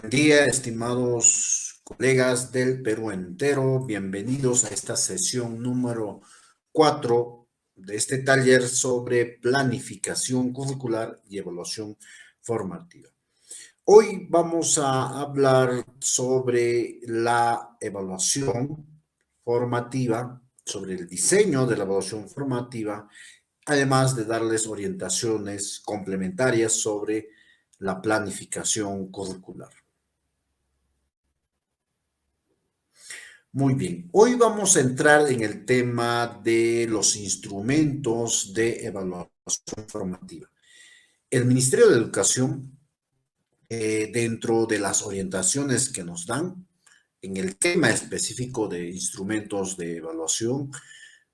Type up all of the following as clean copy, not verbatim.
Buen día, estimados colegas del Perú entero. Bienvenidos a esta sesión número 4 de este taller sobre planificación curricular y evaluación formativa. Hoy vamos a hablar sobre la evaluación formativa, sobre el diseño de la evaluación formativa, además de darles orientaciones complementarias sobre la planificación curricular. Muy bien, hoy vamos a entrar en el tema de los instrumentos de evaluación formativa. El Ministerio de Educación, dentro de las orientaciones que nos dan en el tema específico de instrumentos de evaluación,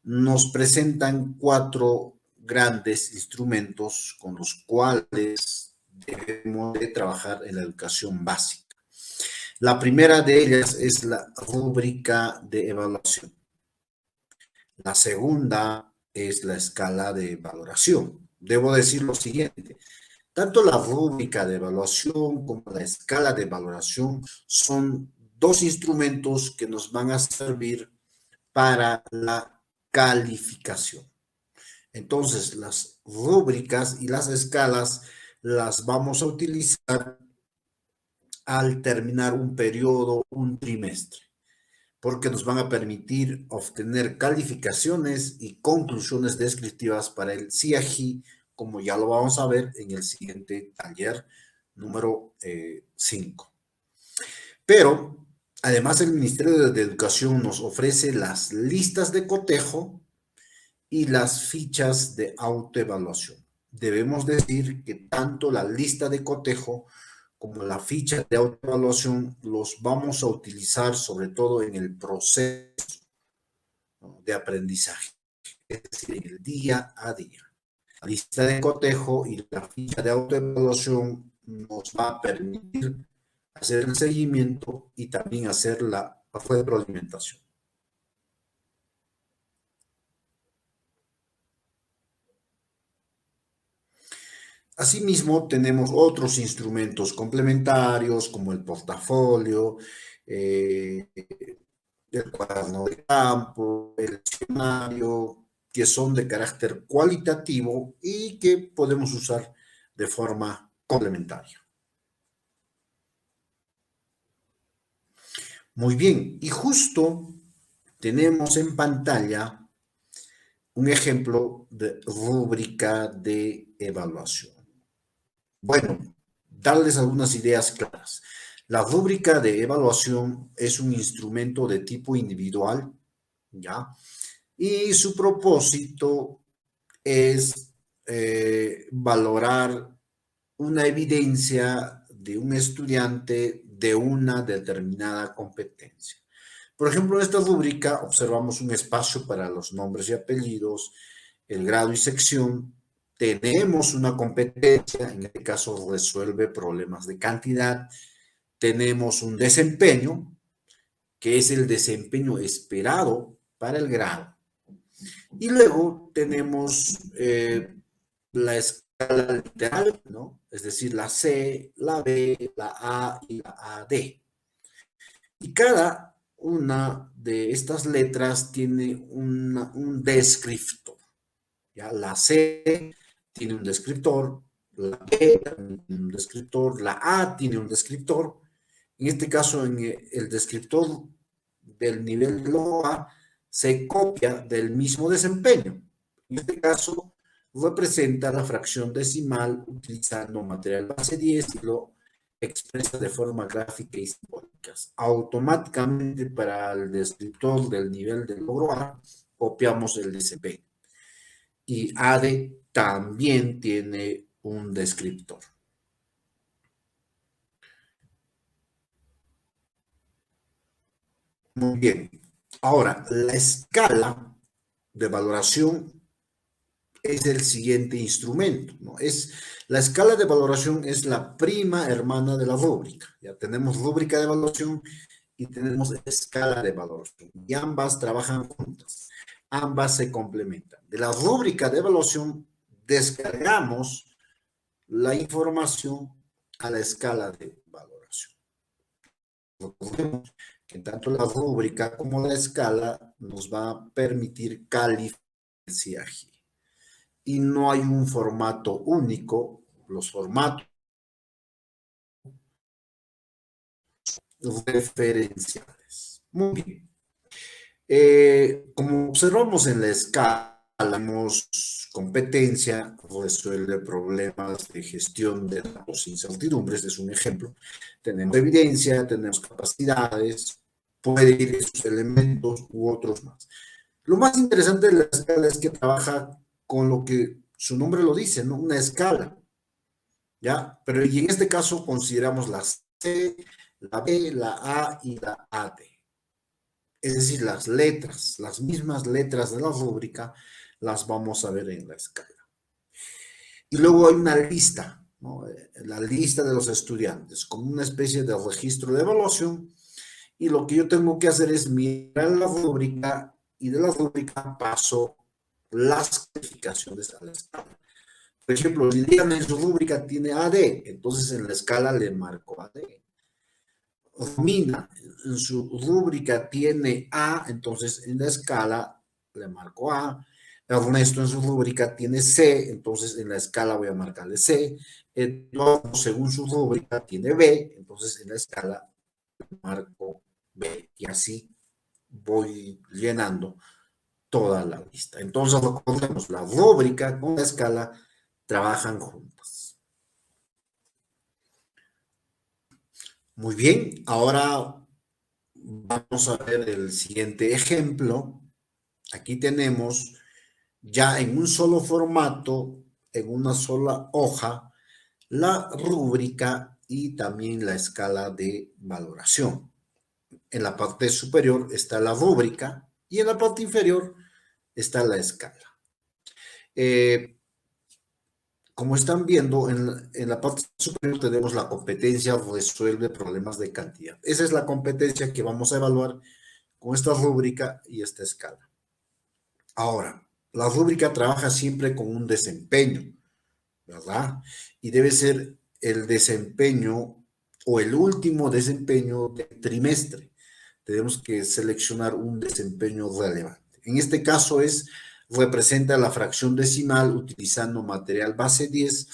nos presentan 4 grandes instrumentos con los cuales debemos de trabajar en la educación básica. La primera de ellas es la rúbrica de evaluación. La segunda es la escala de valoración. Debo decir lo siguiente, tanto la rúbrica de evaluación como la escala de valoración son 2 instrumentos que nos van a servir para la calificación. Entonces, las rúbricas y las escalas las vamos a utilizar al terminar un periodo, un trimestre, porque nos van a permitir obtener calificaciones y conclusiones descriptivas para el CIAGI, como ya lo vamos a ver en el siguiente taller número 5. Pero, además, el Ministerio de Educación nos ofrece las listas de cotejo y las fichas de autoevaluación. Debemos decir que tanto la lista de cotejo como la ficha de autoevaluación los vamos a utilizar sobre todo en el proceso, ¿no?, de aprendizaje, es decir, en el día a día. La lista de cotejo y la ficha de autoevaluación nos va a permitir hacer el seguimiento y también hacer la retroalimentación. Asimismo, tenemos otros instrumentos complementarios como el portafolio, eh, el cuaderno de campo, el diccionario, que son de carácter cualitativo y que podemos usar de forma complementaria. Muy bien, y justo tenemos en pantalla un ejemplo de rúbrica de evaluación. Bueno, darles algunas ideas claras. La rúbrica de evaluación es un instrumento de tipo individual, ¿ya? Y su propósito es valorar una evidencia de un estudiante de una determinada competencia. Por ejemplo, en esta rúbrica observamos un espacio para los nombres y apellidos, el grado y sección. Tenemos una competencia, en este caso resuelve problemas de cantidad. Tenemos un desempeño, que es el desempeño esperado para el grado. Y luego tenemos la escala literal, ¿no? Es decir, la C, la B, la A y la AD. Y cada una de estas letras tiene un descriptor. ¿Ya? La C tiene un descriptor, la B tiene un descriptor, la A tiene un descriptor. En este caso, en el descriptor del nivel de logro A se copia del mismo desempeño. En este caso, representa la fracción decimal utilizando material base 10 y lo expresa de forma gráfica y simbólica. Automáticamente para el descriptor del nivel de logro A, copiamos el desempeño. Y ADE también tiene un descriptor. Muy bien. Ahora, la escala de valoración es el siguiente instrumento, ¿no? La escala de valoración es la prima hermana de la rúbrica. Ya tenemos rúbrica de evaluación y tenemos escala de valoración. Y ambas trabajan juntas. Ambas se complementan. De la rúbrica de evaluación descargamos la información a la escala de valoración. Recordemos que tanto la rúbrica como la escala nos va a permitir calificar y no hay un formato único, los formatos referenciales. Muy bien. Como observamos en la escala, tenemos competencia, resuelve problemas de gestión de datos e incertidumbres, es un ejemplo. Tenemos evidencia, tenemos capacidades, puede ir esos elementos u otros más. Lo más interesante de la escala es que trabaja con lo que su nombre lo dice, ¿no? Una escala, ¿ya? Pero y en este caso consideramos la C, la B, la A y la AD. Es decir, las letras, las mismas letras de la rúbrica, las vamos a ver en la escala. Y luego hay una lista, ¿no? La lista de los estudiantes, como una especie de registro de evaluación. Y lo que yo tengo que hacer es mirar la rúbrica y de la rúbrica paso las calificaciones a la escala. Por ejemplo, Liliana en su rúbrica tiene AD, entonces en la escala le marco AD. Romina en su rúbrica tiene A, entonces en la escala le marco A. Ernesto en su rúbrica tiene C, entonces en la escala voy a marcarle C. Eduardo, según su rúbrica, tiene B, entonces en la escala le marco B. Y así voy llenando toda la lista. Entonces, recordemos, la rúbrica con la escala trabajan juntas. Muy bien, ahora vamos a ver el siguiente ejemplo. Aquí tenemos ya en un solo formato, en una sola hoja, la rúbrica y también la escala de valoración. En la parte superior está la rúbrica y en la parte inferior está la escala. Eh, Como están viendo, en la parte superior tenemos la competencia resuelve problemas de cantidad. Esa es la competencia que vamos a evaluar con esta rúbrica y esta escala. Ahora, la rúbrica trabaja siempre con un desempeño, ¿verdad? Y debe ser el desempeño o el último desempeño del trimestre. Tenemos que seleccionar un desempeño relevante. En este caso representa la fracción decimal utilizando material base 10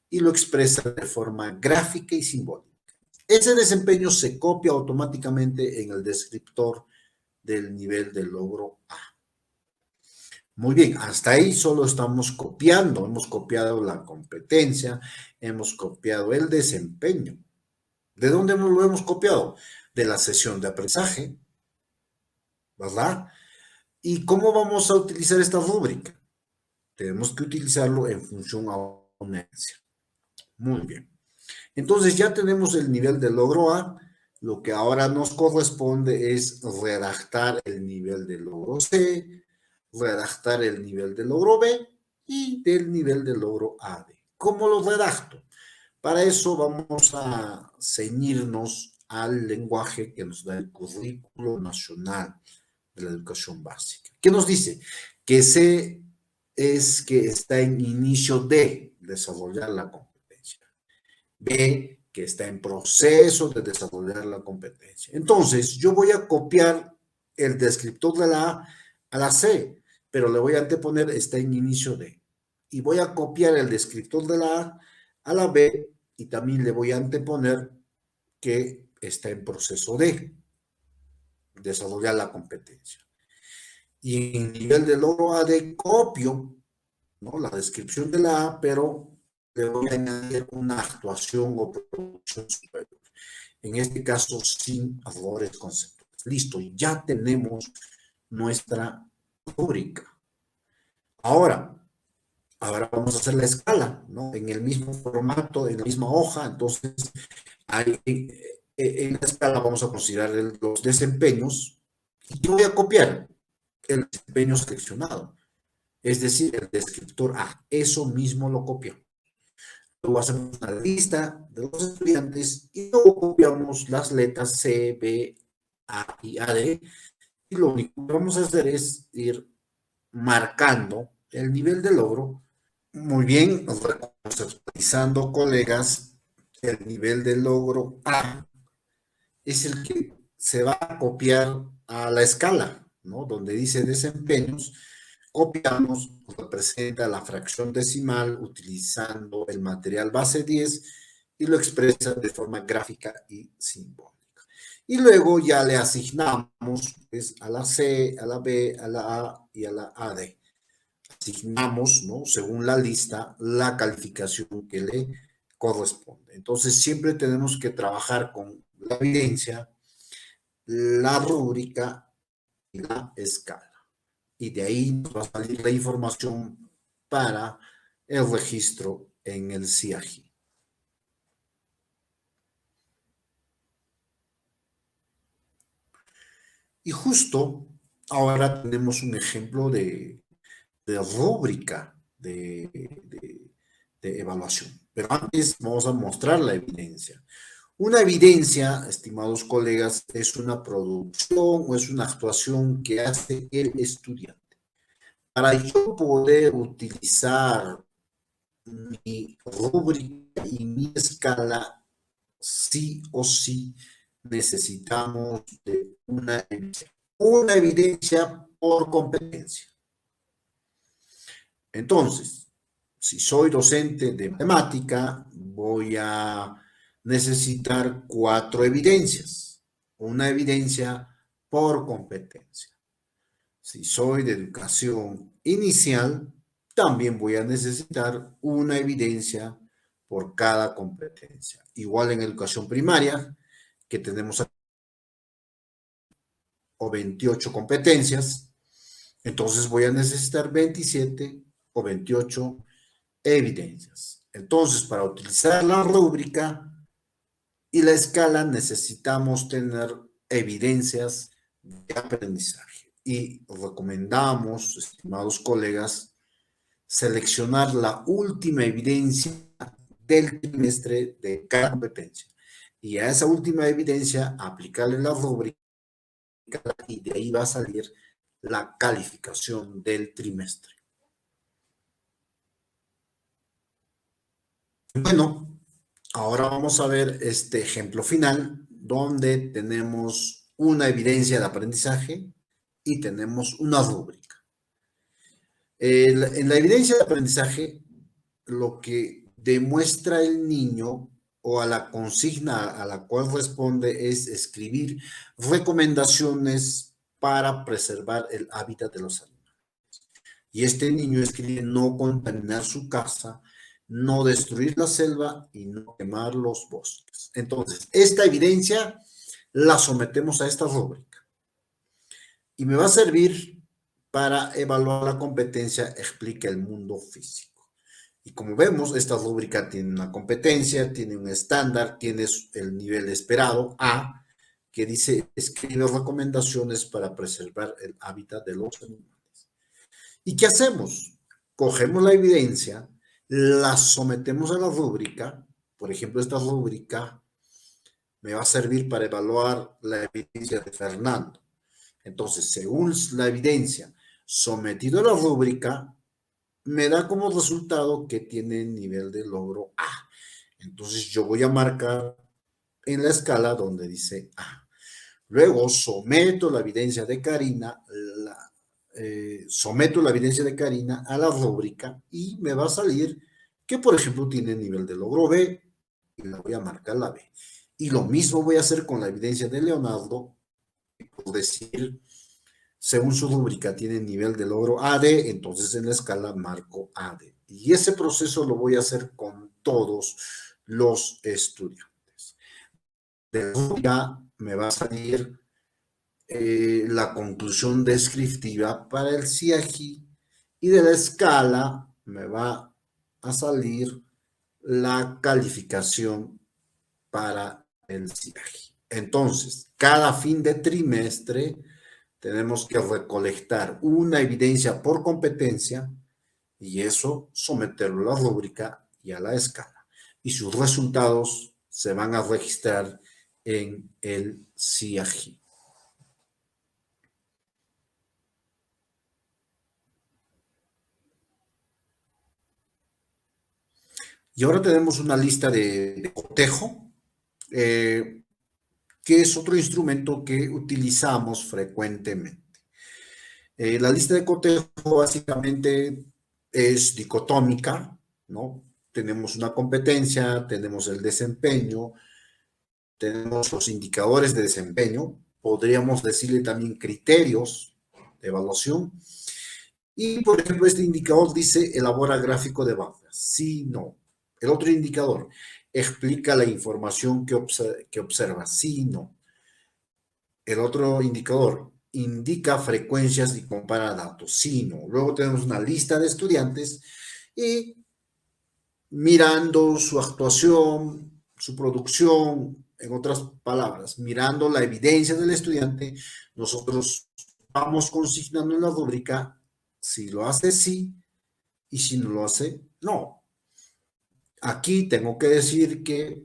y lo expresa de forma gráfica y simbólica. Ese desempeño se copia automáticamente en el descriptor del nivel de logro A. Muy bien, hasta ahí solo estamos copiando, hemos copiado la competencia, hemos copiado el desempeño. ¿De dónde lo hemos copiado? De la sesión de aprendizaje, ¿verdad? ¿Y cómo vamos a utilizar esta rúbrica? Tenemos que utilizarlo en función a una herencia. Muy bien. Entonces ya tenemos el nivel de logro A. Lo que ahora nos corresponde es redactar el nivel de logro C, redactar el nivel de logro B y del nivel de logro AD. ¿Cómo lo redacto? Para eso vamos a ceñirnos al lenguaje que nos da el Currículo Nacional de la Educación Básica. ¿Qué nos dice? Que C es que está en inicio de desarrollar la competencia. B, que está en proceso de desarrollar la competencia. Entonces, yo voy a copiar el descriptor de la A a la C, pero le voy a anteponer está en inicio de. Y voy a copiar el descriptor de la A la B y también le voy a anteponer que está en proceso de desarrollar la competencia. Y en nivel de logro AD copio, ¿no?, la descripción de la A, pero le voy a añadir una actuación o producción superior. En este caso, sin errores conceptuales. Listo, ya tenemos nuestra rúbrica. Ahora vamos a hacer la escala, ¿no? En el mismo formato, en la misma hoja. Entonces, en la escala vamos a considerar los desempeños y yo voy a copiar el desempeño seleccionado, es decir, el descriptor A. Eso mismo lo copio. Luego hacemos una lista de los estudiantes y luego copiamos las letras C, B, A y AD. Y lo único que vamos a hacer es ir marcando el nivel de logro. Muy bien, nos vamos actualizando, colegas, el nivel de logro A es el que se va a copiar a la escala, ¿no? Donde dice desempeños, copiamos, representa la fracción decimal utilizando el material base 10 y lo expresa de forma gráfica y simbólica. Y luego ya le asignamos pues, a la C, a la B, a la A y a la AD. Asignamos, ¿no? Según la lista, la calificación que le corresponde. Entonces, siempre tenemos que trabajar con la evidencia, la rúbrica y la escala. Y de ahí nos va a salir la información para el registro en el CIAGI. Y justo ahora tenemos un ejemplo de rúbrica de evaluación. Pero antes vamos a mostrar la evidencia. Una evidencia, estimados colegas, es una producción o es una actuación que hace el estudiante. Para yo poder utilizar mi rúbrica y mi escala, sí o sí necesitamos de una evidencia por competencia. Entonces, si soy docente de matemática, voy a necesitar 4 evidencias. Una evidencia por competencia. Si soy de educación inicial, también voy a necesitar una evidencia por cada competencia. Igual en educación primaria, que tenemos o 28 competencias, entonces voy a necesitar 27 o 28 evidencias. Entonces, para utilizar la rúbrica y la escala necesitamos tener evidencias de aprendizaje. Y recomendamos, estimados colegas, seleccionar la última evidencia del trimestre de cada competencia. Y a esa última evidencia aplicarle la rúbrica y de ahí va a salir la calificación del trimestre. Bueno, ahora vamos a ver este ejemplo final donde tenemos una evidencia de aprendizaje y tenemos una rúbrica. En la evidencia de aprendizaje, lo que demuestra el niño o a la consigna a la cual responde es escribir recomendaciones para preservar el hábitat de los animales. Y este niño escribe no contaminar su casa, no destruir la selva y no quemar los bosques. Entonces, esta evidencia la sometemos a esta rúbrica y me va a servir para evaluar la competencia explica el mundo físico. Y como vemos, esta rúbrica tiene una competencia, tiene un estándar, tiene el nivel esperado, A, que dice escribe recomendaciones para preservar el hábitat de los animales. ¿Y qué hacemos? Cogemos la evidencia, la sometemos a la rúbrica, por ejemplo, esta rúbrica me va a servir para evaluar la evidencia de Fernando. Entonces, según la evidencia sometido a la rúbrica, me da como resultado que tiene nivel de logro A. Entonces, yo voy a marcar en la escala donde dice A. Luego someto la evidencia de Karina, someto la evidencia de Karina a la rúbrica y me va a salir que, por ejemplo, tiene nivel de logro B y la voy a marcar la B. Y lo mismo voy a hacer con la evidencia de Leonardo, por decir, según su rúbrica tiene nivel de logro AD, entonces en la escala marco AD. Y ese proceso lo voy a hacer con todos los estudiantes. De rúbrica me va a salir la conclusión descriptiva para el CIAGI y de la escala me va a salir la calificación para el CIAGI. Entonces, cada fin de trimestre tenemos que recolectar una evidencia por competencia y eso someterlo a la rúbrica y a la escala. Y sus resultados se van a registrar en el CIAGI. Y ahora tenemos una lista de cotejo. que es otro instrumento que utilizamos frecuentemente. La lista de cotejo básicamente es dicotómica, ¿no? Tenemos una competencia, tenemos el desempeño, tenemos los indicadores de desempeño, podríamos decirle también criterios de evaluación. Y, por ejemplo, este indicador dice elabora gráfico de barras. Sí, no. El otro indicador explica la información que observa. Sí, no. El otro indicador indica frecuencias y compara datos. Sí, no. Luego tenemos una lista de estudiantes y mirando su actuación, su producción, en otras palabras, mirando la evidencia del estudiante, nosotros vamos consignando en la rúbrica si lo hace sí y si no lo hace no. Aquí tengo que decir que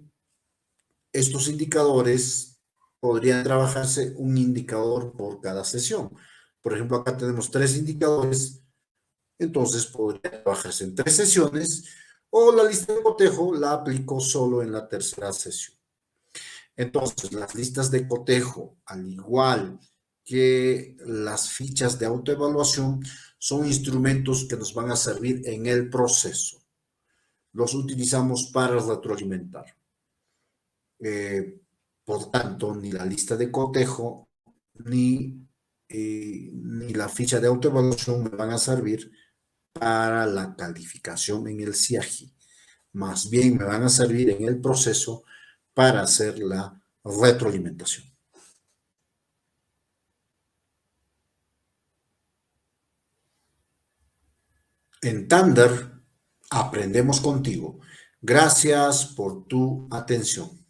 estos indicadores podrían trabajarse un indicador por cada sesión. Por ejemplo, acá tenemos 3 indicadores, entonces podría trabajarse en 3 sesiones o la lista de cotejo la aplico solo en la tercera sesión. Entonces, las listas de cotejo, al igual que las fichas de autoevaluación, son instrumentos que nos van a servir en el proceso. Los utilizamos para retroalimentar. Eh, por tanto, ni la lista de cotejo ni la ficha de autoevaluación me van a servir para la calificación en el CIAGI. Más bien me van a servir en el proceso para hacer la retroalimentación. En Thunder aprendemos contigo. Gracias por tu atención.